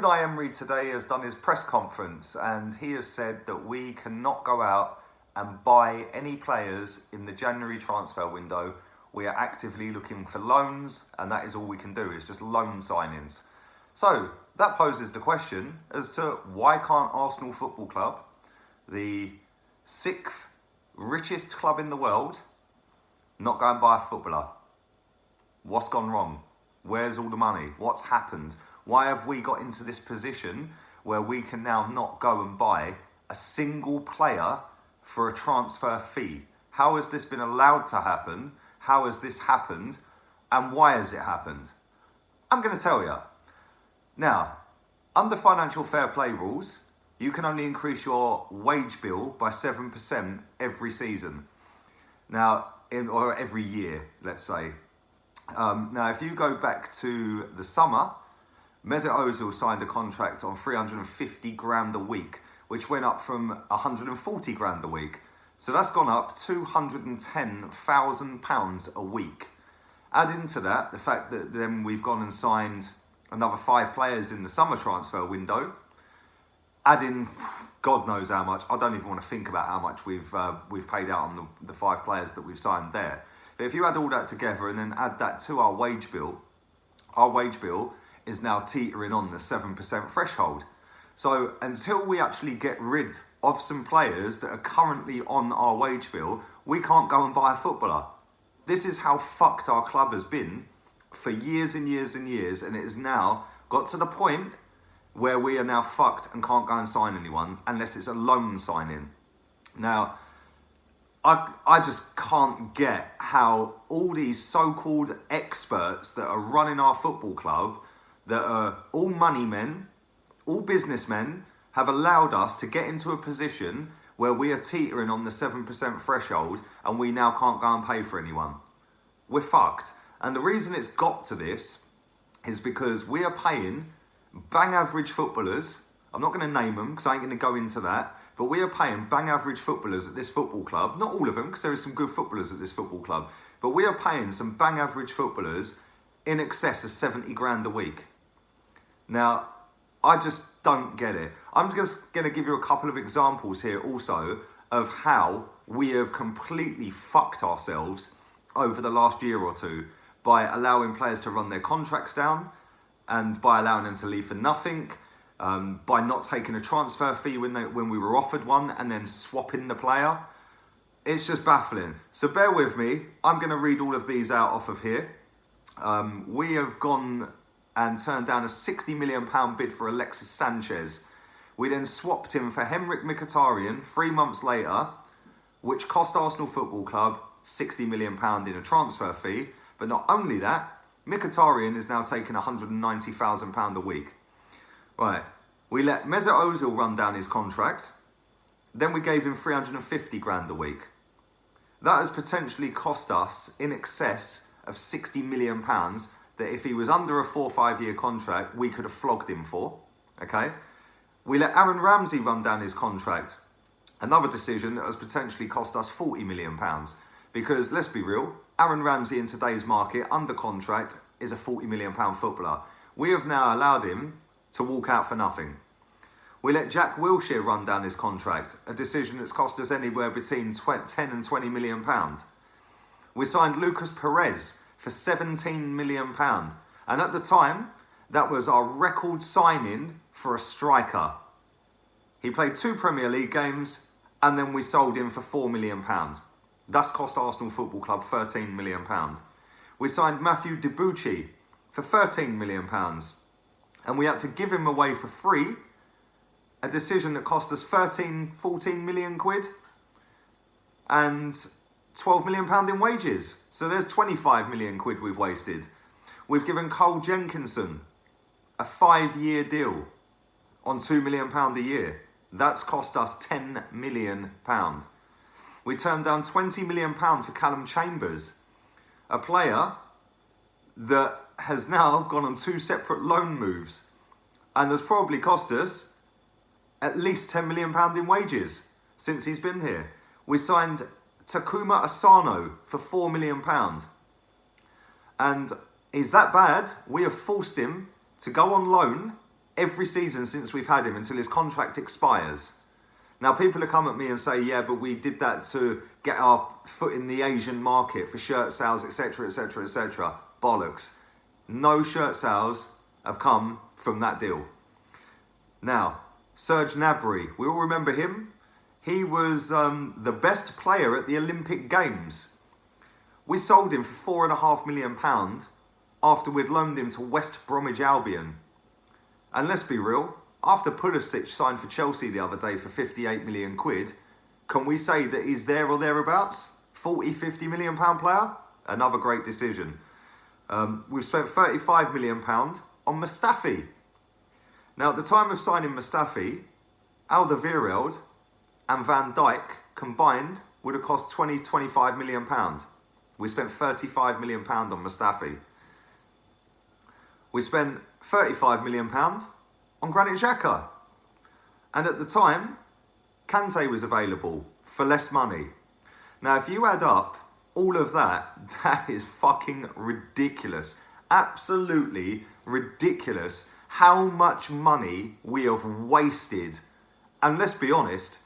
Unai Emery today has done his press conference and he has said that we cannot go out and buy any players in the January transfer window. We are actively looking for loans and that is all we can do, is just loan signings. So that poses the question as to why can't Arsenal Football Club, the 6th richest club in the world, not go and buy a footballer? What's gone wrong? Where's all the money? What's happened? Why have we got into this position where we can now not go and buy a single player for a transfer fee? How has this been allowed to happen? How has this happened? And why has it happened? I'm going to tell you. Now, under financial fair play rules, you can only increase your wage bill by 7% every season. Now, or every year, let's say. Now, if you go back to the summer, Mesut Ozil signed a contract on 350 grand a week, which went up from 140 grand a week. So that's gone up £210,000 a week. Add into that the fact that then we've gone and signed another 5 players in the summer transfer window. Add in, God knows how much. I don't even want to think about how much we've paid out on the 5 players that we've signed there. But if you add all that together and then add that to our wage bill is now teetering on the 7% threshold. So until we actually get rid of some players that are currently on our wage bill, we can't go and buy a footballer. This is how fucked our club has been for years and years and years, and it has now got to the point where we are now fucked and can't go and sign anyone unless it's a loan signing. Now, I just can't get how all these so-called experts that are running our football club, that are all money men, all businessmen, have allowed us to get into a position where we are teetering on the 7% threshold and we now can't go and pay for anyone. We're fucked. And the reason it's got to this is because we are paying bang average footballers. I'm not going to name them because I ain't going to go into that. But we are paying bang average footballers at this football club. Not all of them, because there are some good footballers at this football club. But we are paying some bang average footballers in excess of 70 grand a week. Now, I just don't get it. I'm just going to give you a couple of examples here also of how we have completely fucked ourselves over the last year or two by allowing players to run their contracts down and by allowing them to leave for nothing, by not taking a transfer fee when we were offered one and then swapping the player. It's just baffling. So bear with me. I'm going to read all of these out off of here. We have gone and turned down a £60 million bid for Alexis Sanchez. We then swapped him for Henrik Mkhitaryan 3 months later, which cost Arsenal Football Club £60 million in a transfer fee. But not only that, Mkhitaryan is now taking £190,000 a week. Right, we let Mesut Ozil run down his contract. Then we gave him 350 grand a week. That has potentially cost us in excess of £60 million that if he was under a 4 or 5 year contract, we could have flogged him for, okay? We let Aaron Ramsey run down his contract. Another decision that has potentially cost us £40 million. Because, let's be real, Aaron Ramsey in today's market, under contract, is a £40 million footballer. We have now allowed him to walk out for nothing. We let Jack Wilshere run down his contract, a decision that's cost us anywhere between 10 and £20 million. We signed Lucas Perez for £17 million. And at the time, that was our record signing for a striker. He played 2 Premier League games and then we sold him for £4 million. That's cost Arsenal Football Club £13 million. We signed Matthew Debuchy for £13 million. And we had to give him away for free, a decision that cost us 14 million quid and £12 million in wages. So there's 25 million quid we've wasted. We've given Cole Jenkinson a 5-year deal on £2 million a year. That's cost us £10 million. We turned down £20 million for Callum Chambers, a player that has now gone on 2 separate loan moves and has probably cost us at least £10 million in wages since he's been here. We signed Takuma Asano for £4 million. And he's that bad, we have forced him to go on loan every season since we've had him until his contract expires. Now, people will come at me and say, yeah, but we did that to get our foot in the Asian market for shirt sales, etc., etc., etc. Bollocks. No shirt sales have come from that deal. Now, Serge Gnabry, we all remember him. He was the best player at the Olympic Games. We sold him for £4.5 million after we'd loaned him to West Bromwich Albion. And let's be real, after Pulisic signed for Chelsea the other day for 58 million quid, can we say that he's there or thereabouts? 40, 50 million pound player? Another great decision. We've spent £35 million on Mustafi. Now, at the time of signing Mustafi, Alderweireld and Van Dijk combined would have cost 20, 25 million pound. We spent 35 million pound on Mustafi. We spent 35 million pound on Granit Xhaka. And at the time, Kante was available for less money. Now, if you add up all of that, that is fucking ridiculous. Absolutely ridiculous how much money we have wasted. And let's be honest,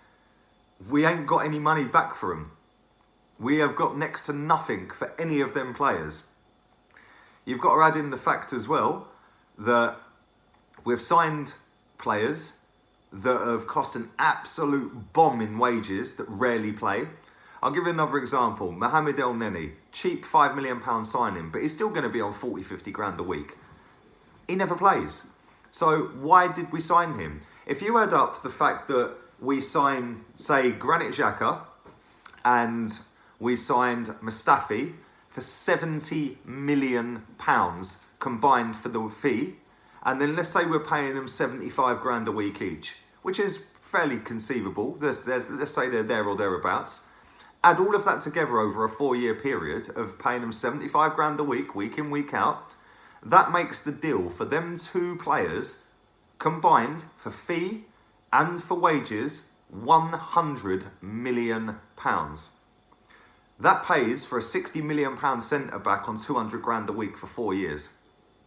we ain't got any money back for them. We have got next to nothing for any of them players. You've got to add in the fact as well that we've signed players that have cost an absolute bomb in wages that rarely play. I'll give you another example. Mohamed El Neni, cheap £5 million signing, but he's still going to be on 40, 50 grand a week. He never plays. So why did we sign him? If you add up the fact that we signed, say, Granit Xhaka and we signed Mustafi for £70 million combined for the fee, and then let's say we're paying them 75 grand a week each, which is fairly conceivable. Let's say they're there or thereabouts. Add all of that together over a 4-year period of paying them 75 grand a week in, week out. That makes the deal for them two players combined for fee and for wages £100 million. That pays for a £60 million centre back on 200 grand a week for 4 years.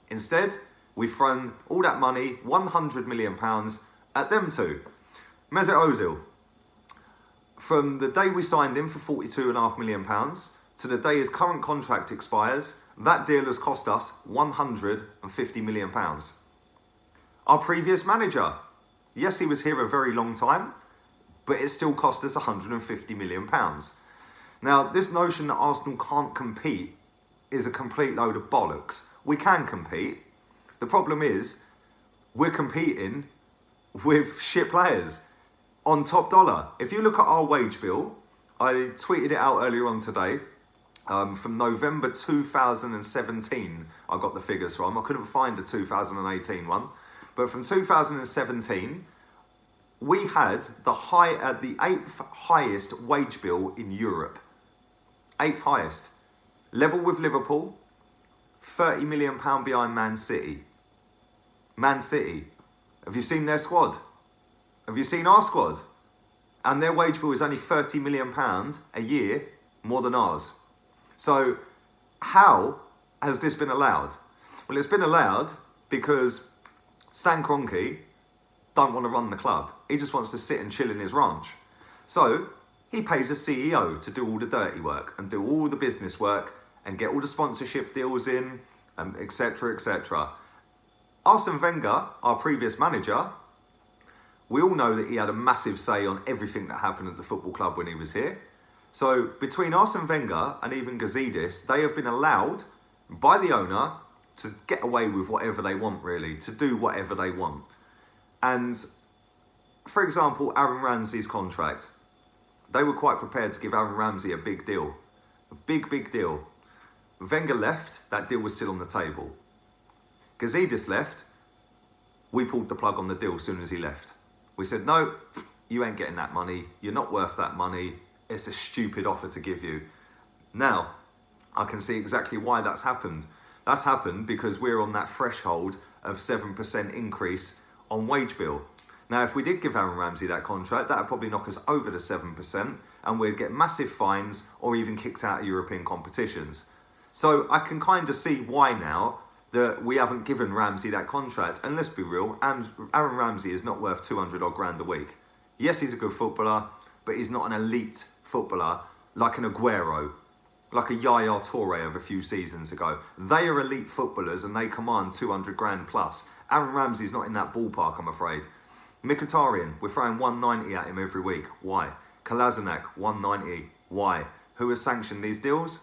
Instead, we've thrown all that money, £100 million, at them two. Mesut Ozil, from the day we signed him for £42.5 million to the day his current contract expires, that deal has cost us £150 million. Our previous manager, yes, he was here a very long time, but it still cost us £150 million. Now, this notion that Arsenal can't compete is a complete load of bollocks. We can compete. The problem is, we're competing with shit players on top dollar. If you look at our wage bill, I tweeted it out earlier on today, from November 2017, I got the figures from. I couldn't find the 2018 one. But from 2017, we had the 8th highest wage bill in Europe. 8th highest. Level with Liverpool, £30 million behind Man City. Man City. Have you seen their squad? Have you seen our squad? And their wage bill is only £30 million a year more than ours. So how has this been allowed? Well, it's been allowed because Stan Kroenke don't want to run the club. He just wants to sit and chill in his ranch. So he pays a CEO to do all the dirty work and do all the business work and get all the sponsorship deals in, and etc., etc. Arsene Wenger, our previous manager, we all know that he had a massive say on everything that happened at the football club when he was here. So between Arsene Wenger and even Gazidis, they have been allowed by the owner to get away with whatever they want, really, to do whatever they want. And for example, Aaron Ramsey's contract, they were quite prepared to give Aaron Ramsey a big deal. A big, big deal. Wenger left, that deal was still on the table. Gazidis left, we pulled the plug on the deal as soon as he left. We said, no, you ain't getting that money. You're not worth that money. It's a stupid offer to give you. Now, I can see exactly why that's happened. That's happened because we're on that threshold of 7% increase on wage bill. Now, if we did give Aaron Ramsey that contract, that would probably knock us over the 7% and we'd get massive fines or even kicked out of European competitions. So I can kind of see why now that we haven't given Ramsey that contract. And let's be real, Aaron Ramsey is not worth 200 odd grand a week. Yes, he's a good footballer, but he's not an elite footballer like an Aguero, like a Yaya Toure of a few seasons ago. They are elite footballers and they command 200 grand plus. Aaron Ramsey's not in that ballpark, I'm afraid. Mkhitaryan, we're throwing 190 at him every week. Why? Kolasinac, 190. Why? Who has sanctioned these deals?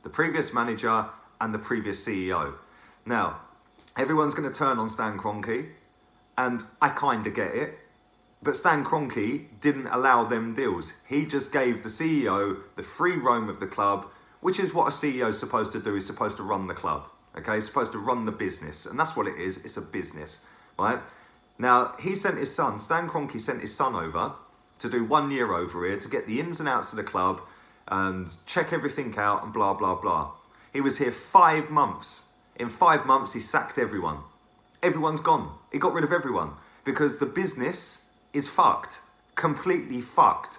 The previous manager and the previous CEO. Now, everyone's going to turn on Stan Kroenke, and I kind of get it, but Stan Kroenke didn't allow them deals. He just gave the CEO the free roam of the club, which is what a CEO is supposed to do. He's supposed to run the club, okay? He's supposed to run the business, and that's what it is. It's a business, right? Now, he sent his son, Stan Kroenke sent his son over to do 1 year over here to get the ins and outs of the club and check everything out and blah, blah, blah. He was here 5 months. In 5 months, he sacked everyone. Everyone's gone. He got rid of everyone because the business is fucked, completely fucked.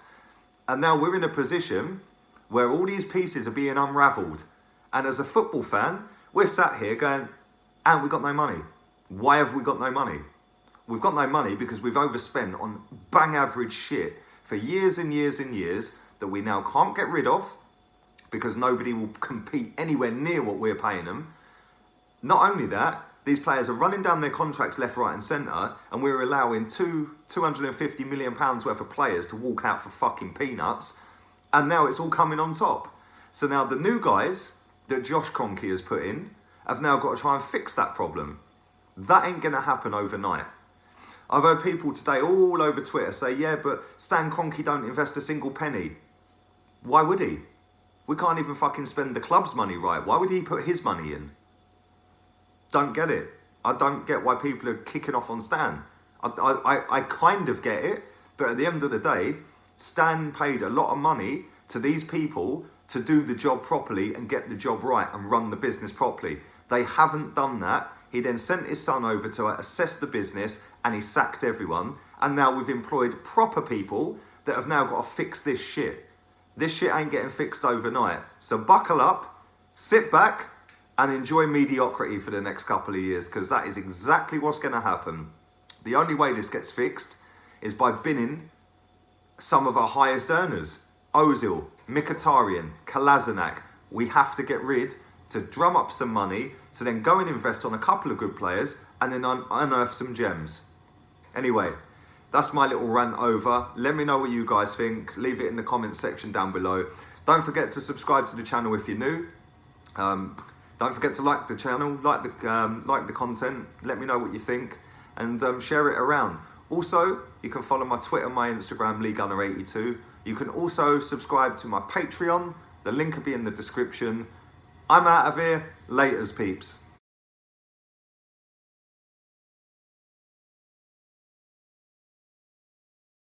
And now we're in a position where all these pieces are being unravelled. And as a football fan, we're sat here going, and we've got no money. Why have we got no money? We've got no money because we've overspent on bang average shit for years and years and years that we now can't get rid of because nobody will compete anywhere near what we're paying them. Not only that, these players are running down their contracts left, right and centre, and we're allowing £250 million worth of players to walk out for fucking peanuts, and now it's all coming on top. So now the new guys that Josh Kroenke has put in have now got to try and fix that problem. That ain't going to happen overnight. I've heard people today all over Twitter say, yeah, but Stan Kroenke don't invest a single penny. Why would he? We can't even fucking spend the club's money right. Why would he put his money in? Don't get it. I don't get why people are kicking off on Stan. I kind of get it, but at the end of the day, Stan paid a lot of money to these people to do the job properly and get the job right and run the business properly. They haven't done that. He then sent his son over to assess the business and he sacked everyone. And now we've employed proper people that have now got to fix this shit. This shit ain't getting fixed overnight. So buckle up, sit back, and enjoy mediocrity for the next couple of years, because that is exactly what's going to happen. The only way this gets fixed is by binning some of our highest earners. Ozil, Mkhitaryan, Kolasinac. We have to get rid to drum up some money to then go and invest on a couple of good players and then unearth some gems. Anyway, that's my little rant over. Let me know what you guys think. Leave it in the comments section down below. Don't forget to subscribe to the channel if you're new. Don't forget to like the channel, like the content. Let me know what you think and share it around. Also, you can follow my Twitter, my Instagram, LeeGunner82. You can also subscribe to my Patreon. The link will be in the description. I'm out of here. Laters, peeps.